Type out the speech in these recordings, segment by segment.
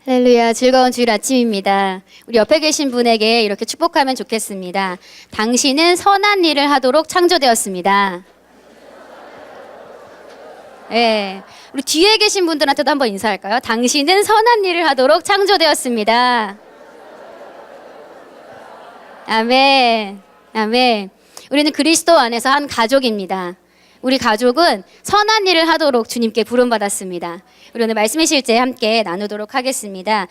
할렐루야, 즐거운 주일 아침입니다. 우리 옆에 계신 분에게 이렇게 축복하면 좋겠습니다. 당신은 선한 일을 하도록 창조되었습니다. 네, 우리 뒤에 계신 분들한테도 한번 인사할까요? 당신은 선한 일을 하도록 창조되었습니다. 아멘, 아멘. 우리는 그리스도 안에서 한 가족입니다. 우리 가족은 선한 일을 하도록 주님께 부름받았습니다. 우리 오늘 말씀의 실제 함께 나누도록 하겠습니다.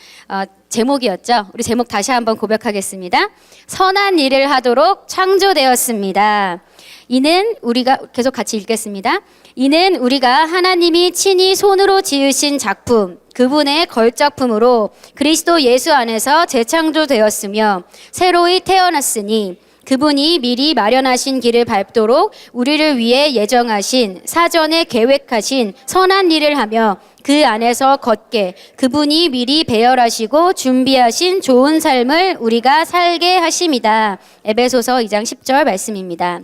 제목이었죠? 우리 제목 다시 한번 고백하겠습니다. 선한 일을 하도록 창조되었습니다. 이는 우리가 계속 같이 읽겠습니다. 이는 우리가 하나님이 친히 손으로 지으신 작품, 그분의 걸작품으로 그리스도 예수 안에서 재창조되었으며 새로이 태어났으니 그분이 미리 마련하신 길을 밟도록 우리를 위해 예정하신 사전에 계획하신 선한 일을 하며 그 안에서 걷게 그분이 미리 배열하시고 준비하신 좋은 삶을 우리가 살게 하심이다. 에베소서 2장 10절 말씀입니다.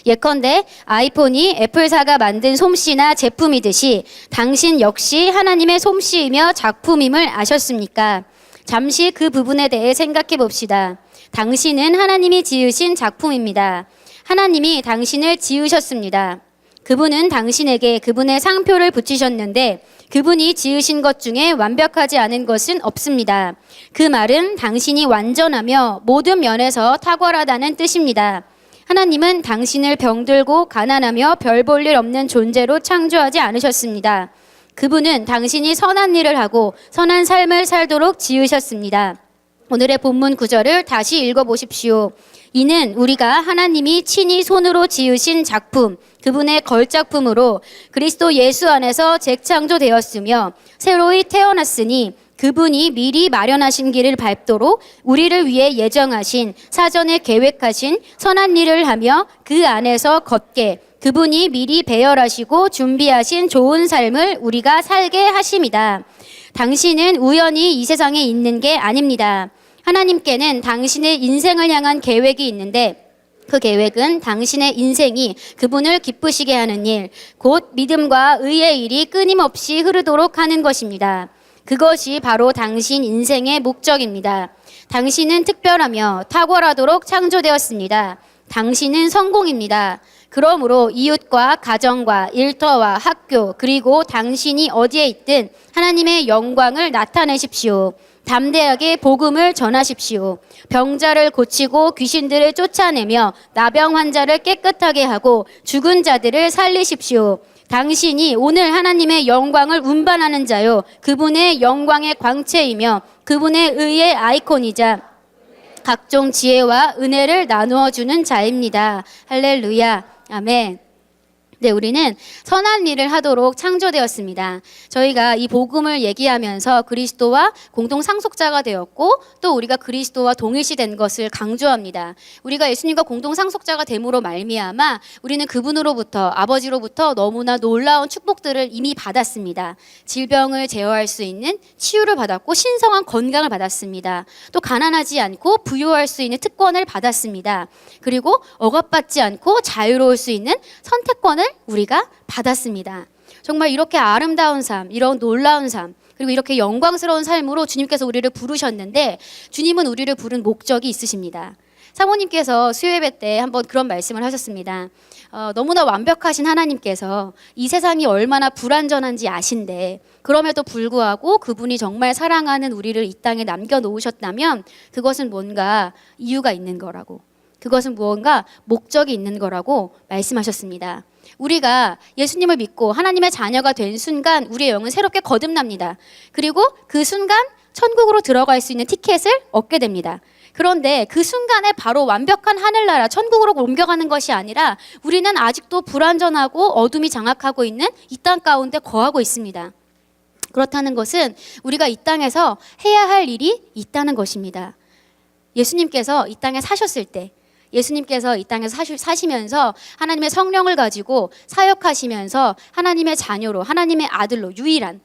예컨대 아이폰이 애플사가 만든 솜씨나 제품이듯이 당신 역시 하나님의 솜씨이며 작품임을 아셨습니까? 잠시 그 부분에 대해 생각해 봅시다. 당신은 하나님이 지으신 작품입니다. 하나님이 당신을 지으셨습니다. 그분은 당신에게 그분의 상표를 붙이셨는데 그분이 지으신 것 중에 완벽하지 않은 것은 없습니다. 그 말은 당신이 완전하며 모든 면에서 탁월하다는 뜻입니다. 하나님은 당신을 병들고 가난하며 별 볼 일 없는 존재로 창조하지 않으셨습니다. 그분은 당신이 선한 일을 하고 선한 삶을 살도록 지으셨습니다. 오늘의 본문 구절을 다시 읽어보십시오. 이는 우리가 하나님이 친히 손으로 지으신 작품, 그분의 걸작품으로 그리스도 예수 안에서 재창조되었으며 새로이 태어났으니 그분이 미리 마련하신 길을 밟도록 우리를 위해 예정하신 사전에 계획하신 선한 일을 하며 그 안에서 걷게 그분이 미리 배열하시고 준비하신 좋은 삶을 우리가 살게 하심이다. 당신은 우연히 이 세상에 있는 게 아닙니다. 하나님께는 당신의 인생을 향한 계획이 있는데 그 계획은 당신의 인생이 그분을 기쁘시게 하는 일, 곧 믿음과 의의 일이 끊임없이 흐르도록 하는 것입니다. 그것이 바로 당신 인생의 목적입니다. 당신은 특별하며 탁월하도록 창조되었습니다. 당신은 성공입니다. 그러므로 이웃과 가정과 일터와 학교 그리고 당신이 어디에 있든 하나님의 영광을 나타내십시오. 담대하게 복음을 전하십시오. 병자를 고치고 귀신들을 쫓아내며 나병 환자를 깨끗하게 하고 죽은 자들을 살리십시오. 당신이 오늘 하나님의 영광을 운반하는 자요. 그분의 영광의 광채이며 그분의 의의 아이콘이자 각종 지혜와 은혜를 나누어 주는 자입니다. 할렐루야. 아멘. 네, 우리는 선한 일을 하도록 창조되었습니다. 저희가 이 복음을 얘기하면서 그리스도와 공동 상속자가 되었고 또 우리가 그리스도와 동일시된 것을 강조합니다. 우리가 예수님과 공동 상속자가 됨으로 말미암아 우리는 그분으로부터 아버지로부터 너무나 놀라운 축복들을 이미 받았습니다. 질병을 제어할 수 있는 치유를 받았고 신성한 건강을 받았습니다. 또 가난하지 않고 부유할 수 있는 특권을 받았습니다. 그리고 억압받지 않고 자유로울 수 있는 선택권을 우리가 받았습니다. 정말 이렇게 아름다운 삶, 이런 놀라운 삶, 그리고 이렇게 영광스러운 삶으로 주님께서 우리를 부르셨는데 주님은 우리를 부른 목적이 있으십니다. 사모님께서 수요예배 때 한번 그런 말씀을 하셨습니다. 너무나 완벽하신 하나님께서 이 세상이 얼마나 불완전한지 아신데 그럼에도 불구하고 그분이 정말 사랑하는 우리를 이 땅에 남겨놓으셨다면 그것은 뭔가 이유가 있는 거라고, 그것은 무언가 목적이 있는 거라고 말씀하셨습니다. 우리가 예수님을 믿고 하나님의 자녀가 된 순간 우리의 영은 새롭게 거듭납니다. 그리고 그 순간 천국으로 들어갈 수 있는 티켓을 얻게 됩니다. 그런데 그 순간에 바로 완벽한 하늘나라 천국으로 옮겨가는 것이 아니라 우리는 아직도 불완전하고 어둠이 장악하고 있는 이 땅 가운데 거하고 있습니다. 그렇다는 것은 우리가 이 땅에서 해야 할 일이 있다는 것입니다. 예수님께서 이 땅에 사셨을 때, 예수님께서 이 땅에서 사시면서 하나님의 성령을 가지고 사역하시면서 하나님의 자녀로, 하나님의 아들로, 유일한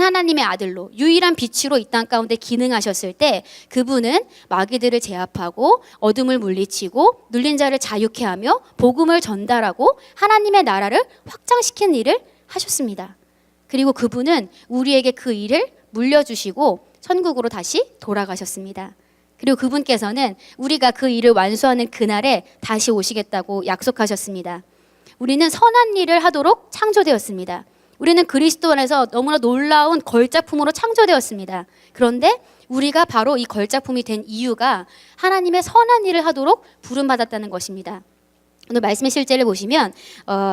하나님의 아들로, 유일한 빛으로 이 땅 가운데 기능하셨을 때 그분은 마귀들을 제압하고 어둠을 물리치고 눌린 자를 자유케 하며 복음을 전달하고 하나님의 나라를 확장시키는 일을 하셨습니다. 그리고 그분은 우리에게 그 일을 물려주시고 천국으로 다시 돌아가셨습니다. 그리고 그분께서는 우리가 그 일을 완수하는 그날에 다시 오시겠다고 약속하셨습니다. 우리는 선한 일을 하도록 창조되었습니다. 우리는 그리스도 안에서 너무나 놀라운 걸작품으로 창조되었습니다. 그런데 우리가 바로 이 걸작품이 된 이유가 하나님의 선한 일을 하도록 부름받았다는 것입니다. 오늘 말씀의 실제를 보시면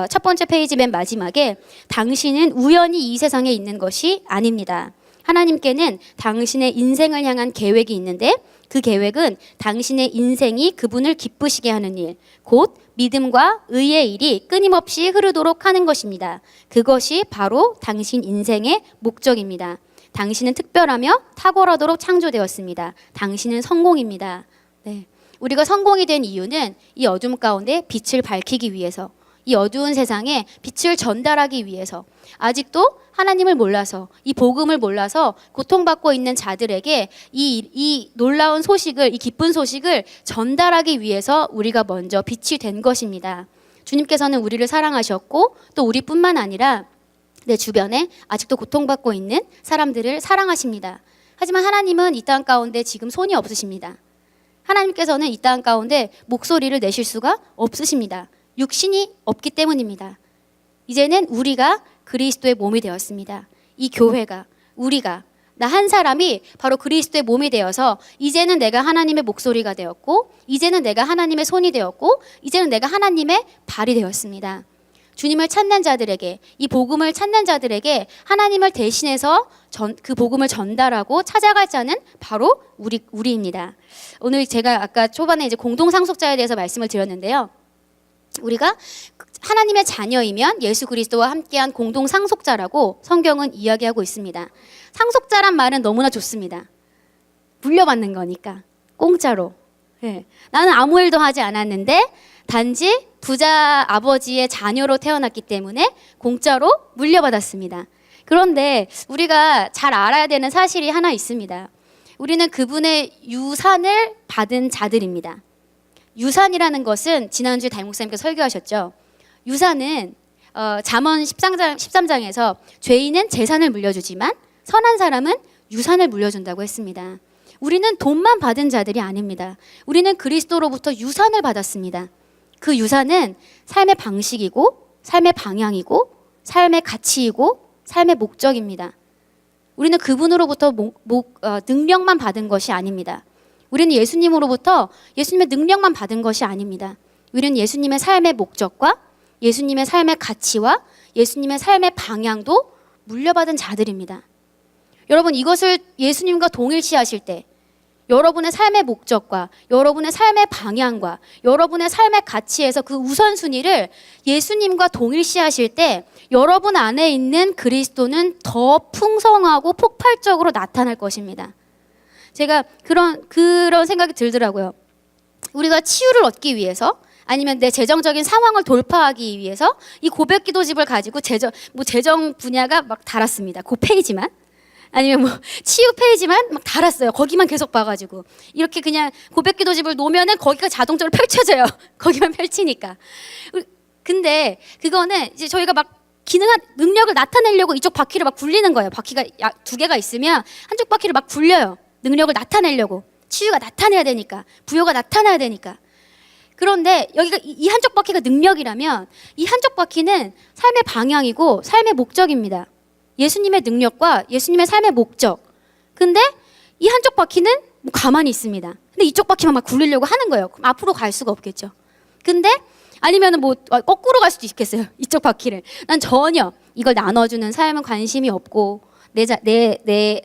첫 번째 페이지 맨 마지막에 당신은 우연히 이 세상에 있는 것이 아닙니다. 하나님께는 당신의 인생을 향한 계획이 있는데 그 계획은 당신의 인생이 그분을 기쁘시게 하는 일, 곧 믿음과 의의 일이 끊임없이 흐르도록 하는 것입니다. 그것이 바로 당신 인생의 목적입니다. 당신은 특별하며 탁월하도록 창조되었습니다. 당신은 성공입니다. 네. 우리가 성공이 된 이유는 이 어둠 가운데 빛을 밝히기 위해서, 이 어두운 세상에 빛을 전달하기 위해서, 아직도 하나님을 몰라서, 이 복음을 몰라서 고통받고 있는 자들에게 이 놀라운 소식을, 이 기쁜 소식을 전달하기 위해서 우리가 먼저 빛이 된 것입니다. 주님께서는 우리를 사랑하셨고 또 우리뿐만 아니라 내 주변에 아직도 고통받고 있는 사람들을 사랑하십니다. 하지만 하나님은 이 땅 가운데 지금 손이 없으십니다. 하나님께서는 이 땅 가운데 목소리를 내실 수가 없으십니다. 육신이 없기 때문입니다. 이제는 우리가 그리스도의 몸이 되었습니다. 이 교회가, 우리가, 나 한 사람이 바로 그리스도의 몸이 되어서 이제는 내가 하나님의 목소리가 되었고, 이제는 내가 하나님의 손이 되었고, 이제는 내가 하나님의 발이 되었습니다. 주님을 찾는 자들에게, 이 복음을 찾는 자들에게 하나님을 대신해서 그 복음을 전달하고 찾아갈 자는 바로 우리입니다. 오늘 제가 아까 초반에 이제 공동상속자에 대해서 말씀을 드렸는데요. 우리가 하나님의 자녀이면 예수 그리스도와 함께한 공동상속자라고 성경은 이야기하고 있습니다. 상속자란 말은 너무나 좋습니다. 물려받는 거니까 공짜로. 네. 나는 아무 일도 하지 않았는데 단지 부자 아버지의 자녀로 태어났기 때문에 공짜로 물려받았습니다. 그런데 우리가 잘 알아야 되는 사실이 하나 있습니다. 우리는 그분의 유산을 받은 자들입니다. 유산이라는 것은 지난주에 담임 목사님께서 설교하셨죠. 유산은 잠언 13장에서 죄인은 재산을 물려주지만 선한 사람은 유산을 물려준다고 했습니다. 우리는 돈만 받은 자들이 아닙니다. 우리는 그리스도로부터 유산을 받았습니다. 그 유산은 삶의 방식이고 삶의 방향이고 삶의 가치이고 삶의 목적입니다. 우리는 그분으로부터 능력만 받은 것이 아닙니다. 우리는 예수님으로부터 예수님의 능력만 받은 것이 아닙니다. 우리는 예수님의 삶의 목적과 예수님의 삶의 가치와 예수님의 삶의 방향도 물려받은 자들입니다. 여러분, 이것을 예수님과 동일시하실 때 여러분의 삶의 목적과 여러분의 삶의 방향과 여러분의 삶의 가치에서 그 우선순위를 예수님과 동일시하실 때 여러분 안에 있는 그리스도는 더 풍성하고 폭발적으로 나타날 것입니다. 제가 그런 생각이 들더라고요. 우리가 치유를 얻기 위해서 아니면 내 재정적인 상황을 돌파하기 위해서 이 고백 기도집을 가지고 재정 분야가 막 달았습니다. 그 페이지만. 아니면 치유 페이지만 막 달았어요. 거기만 계속 봐가지고. 이렇게 그냥 고백 기도집을 놓으면은 거기가 자동적으로 펼쳐져요. 거기만 펼치니까. 근데 그거는 이제 저희가 막 능력을 나타내려고 이쪽 바퀴를 막 굴리는 거예요. 바퀴가 두 개가 있으면 한쪽 바퀴를 막 굴려요. 능력을 나타내려고. 치유가 나타내야 되니까. 부여가 나타나야 되니까. 그런데 여기가 이 한쪽 바퀴가 능력이라면 이 한쪽 바퀴는 삶의 방향이고 삶의 목적입니다. 예수님의 능력과 예수님의 삶의 목적. 근데 이 한쪽 바퀴는 가만히 있습니다. 근데 이쪽 바퀴만 막 굴리려고 하는 거예요. 그럼 앞으로 갈 수가 없겠죠. 근데 아니면은 거꾸로 갈 수도 있겠어요. 이쪽 바퀴를. 난 전혀 이걸 나눠주는 삶은 관심이 없고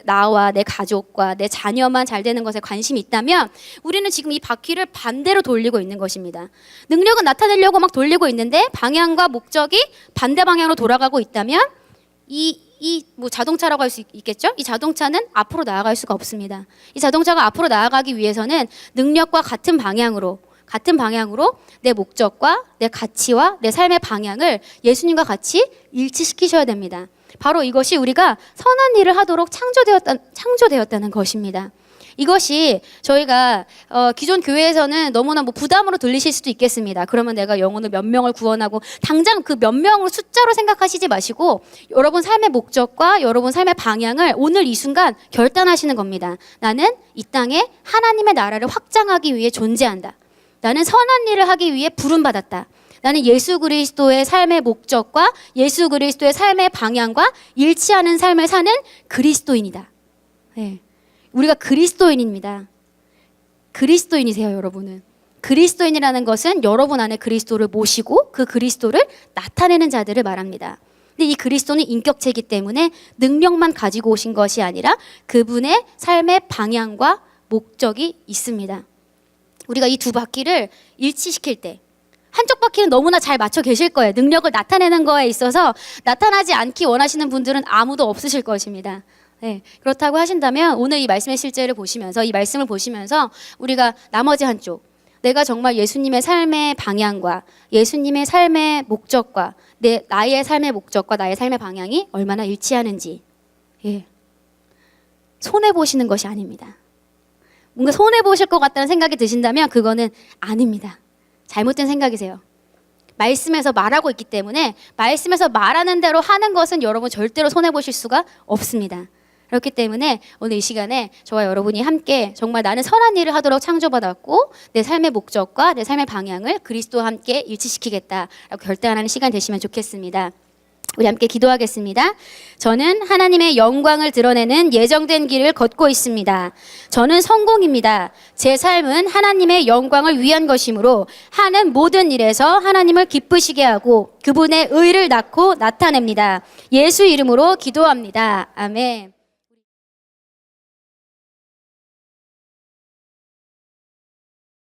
나와 내 가족과 내 자녀만 잘 되는 것에 관심이 있다면 우리는 지금 이 바퀴를 반대로 돌리고 있는 것입니다. 능력은 나타내려고 막 돌리고 있는데 방향과 목적이 반대 방향으로 돌아가고 있다면 자동차라고 할 수 있겠죠? 이 자동차는 앞으로 나아갈 수가 없습니다. 이 자동차가 앞으로 나아가기 위해서는 능력과 같은 방향으로 내 목적과 내 가치와 내 삶의 방향을 예수님과 같이 일치시키셔야 됩니다. 바로 이것이 우리가 선한 일을 하도록 창조되었다는 것입니다. 이것이 저희가 기존 교회에서는 너무나 부담으로 들리실 수도 있겠습니다. 그러면 내가 영혼을 몇 명을 구원하고 당장 그 몇 명을 숫자로 생각하시지 마시고 여러분 삶의 목적과 여러분 삶의 방향을 오늘 이 순간 결단하시는 겁니다. 나는 이 땅에 하나님의 나라를 확장하기 위해 존재한다. 나는 선한 일을 하기 위해 부름받았다. 나는 예수 그리스도의 삶의 목적과 예수 그리스도의 삶의 방향과 일치하는 삶을 사는 그리스도인이다. 네. 우리가 그리스도인입니다. 그리스도인이세요, 여러분은. 그리스도인이라는 것은 여러분 안에 그리스도를 모시고 그 그리스도를 나타내는 자들을 말합니다. 근데 이 그리스도는 인격체이기 때문에 능력만 가지고 오신 것이 아니라 그분의 삶의 방향과 목적이 있습니다. 우리가 이 두 바퀴를 일치시킬 때 한쪽 바퀴는 너무나 잘 맞춰 계실 거예요. 능력을 나타내는 거에 있어서 나타나지 않기 원하시는 분들은 아무도 없으실 것입니다. 네, 그렇다고 하신다면 오늘 이 말씀의 실제를 보시면서 이 말씀을 보시면서 우리가 나머지 한쪽 내가 정말 예수님의 삶의 방향과 예수님의 삶의 목적과 나의 삶의 목적과 나의 삶의 방향이 얼마나 일치하는지 손해보시는 것이 아닙니다. 뭔가 손해보실 것 같다는 생각이 드신다면 그거는 아닙니다. 잘못된 생각이세요. 말씀에서 말하고 있기 때문에 말씀에서 말하는 대로 하는 것은 여러분 절대로 손해보실 수가 없습니다. 그렇기 때문에 오늘 이 시간에 저와 여러분이 함께 정말 나는 선한 일을 하도록 창조받았고 내 삶의 목적과 내 삶의 방향을 그리스도와 함께 일치시키겠다라고 결단하는 시간 되시면 좋겠습니다. 우리 함께 기도하겠습니다. 저는 하나님의 영광을 드러내는 예정된 길을 걷고 있습니다. 저는 성공입니다. 제 삶은 하나님의 영광을 위한 것이므로 하는 모든 일에서 하나님을 기쁘시게 하고 그분의 의를 낳고 나타냅니다. 예수 이름으로 기도합니다. 아멘.